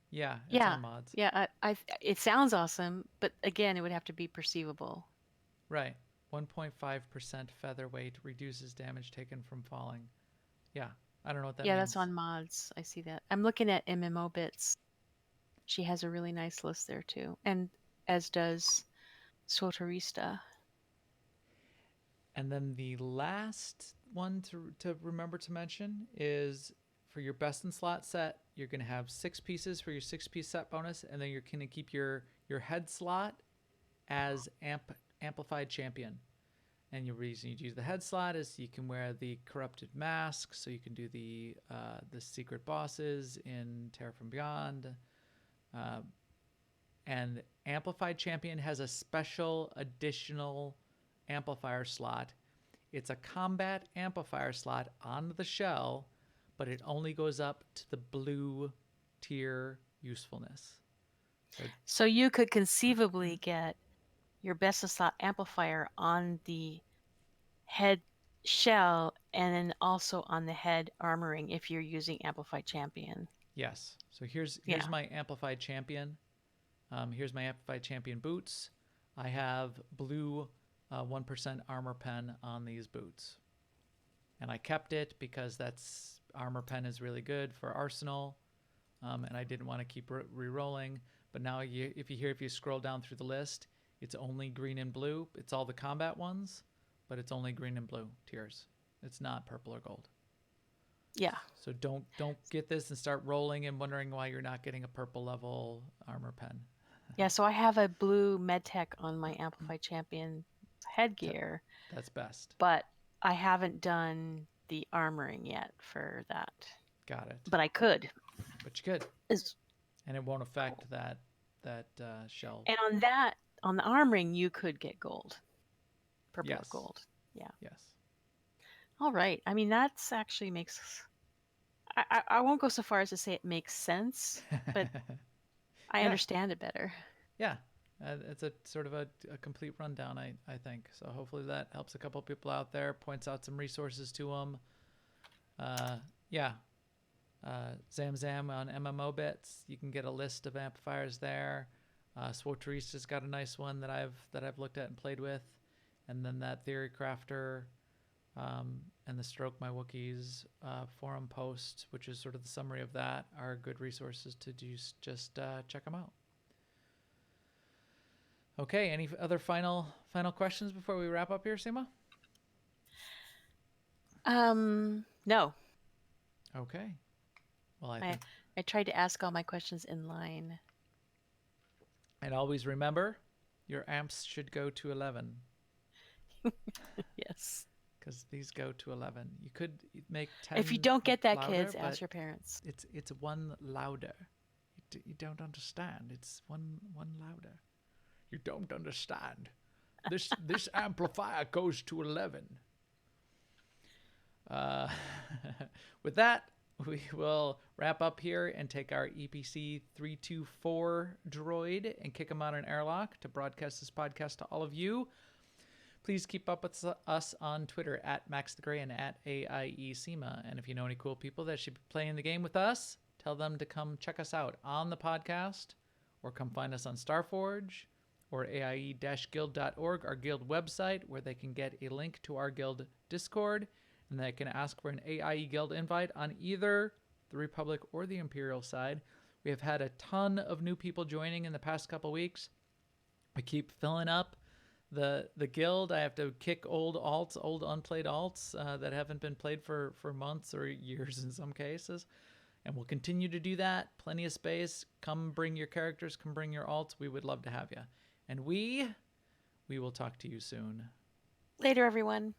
S1: Yeah, it's on mods.
S2: Yeah, it sounds awesome, but again, it would have to be perceivable.
S1: Right. 1.5% featherweight reduces damage taken from falling. Yeah, I don't know what that means.
S2: Yeah, that's on mods. I see that. I'm looking at MMO bits. She has a really nice list there too, and as does SWTOR.
S1: And then the last one to remember to mention is for your best in slot set, you're going to have 6 pieces for your 6-piece set bonus, and then you're going to keep your head slot as amplified champion. And the reason you use the head slot is you can wear the corrupted mask, so you can do the secret bosses in Terra from Beyond. And amplified champion has a special additional amplifier slot. It's a combat amplifier slot on the shell, but it only goes up to the blue tier usefulness.
S2: So you could conceivably get your best of slot amplifier on the head shell and then also on the head armoring if you're using amplified champion.
S1: Yes. So here's my amplified champion. Here's my amplified champion boots. I have blue 1% armor pen on these boots, and I kept it because that's armor pen is really good for arsenal, and I didn't want to keep re-rolling. But now if you scroll down through the list, it's only green and blue. It's all the combat ones, but it's only green and blue tiers. It's not purple or gold.
S2: Yeah.
S1: So don't get this and start rolling and wondering why you're not getting a purple level armor pen.
S2: Yeah, so I have a blue medtech on my amplified champion headgear.
S1: That's best.
S2: But I haven't done the armoring yet for that.
S1: Got it.
S2: But I could.
S1: But you could. And it won't affect that shell.
S2: And on the armoring, you could get gold. Purple or gold. Yeah.
S1: Yes.
S2: All right. I mean, that's actually makes... I won't go so far as to say it makes sense, but I understand it better.
S1: Yeah. It's a sort of a complete rundown, I think. So hopefully that helps a couple people out there, points out some resources to them. Zamzam on MMO bits. You can get a list of amplifiers there. SWTORista's got a nice one that I've looked at and played with. And then that Theory Crafter and the Stroke My Wookiees forum post, which is sort of the summary of that, are good resources to just check them out. Okay, any other final questions before we wrap up here, Seema?
S2: No.
S1: Okay. Well,
S2: I tried to ask all my questions in line.
S1: And always remember, your amps should go to 11.
S2: Yes.
S1: Because these go to 11. You could make 10.
S2: If you don't get that,
S1: louder,
S2: kids, ask your parents.
S1: It's one louder. You don't understand. It's one louder. You don't understand. This amplifier goes to 11. With that, we will wrap up here and take our EPC 324 droid and kick him out an airlock to broadcast this podcast to all of you. Please keep up with us on Twitter at Max the Gray and at AIESEMA. And if you know any cool people that should be playing the game with us, tell them to come check us out on the podcast or come find us on Starforge or AIE-guild.org, our guild website, where they can get a link to our guild Discord and they can ask for an AIE Guild invite on either the Republic or the Imperial side. We have had a ton of new people joining in the past couple weeks. We keep filling up the guild. I have to kick old unplayed alts that haven't been played for months or years in some cases. And we'll continue to do that. Plenty of space. Come bring your characters. Come bring your alts. We would love to have you. And we will talk to you soon.
S2: Later, everyone.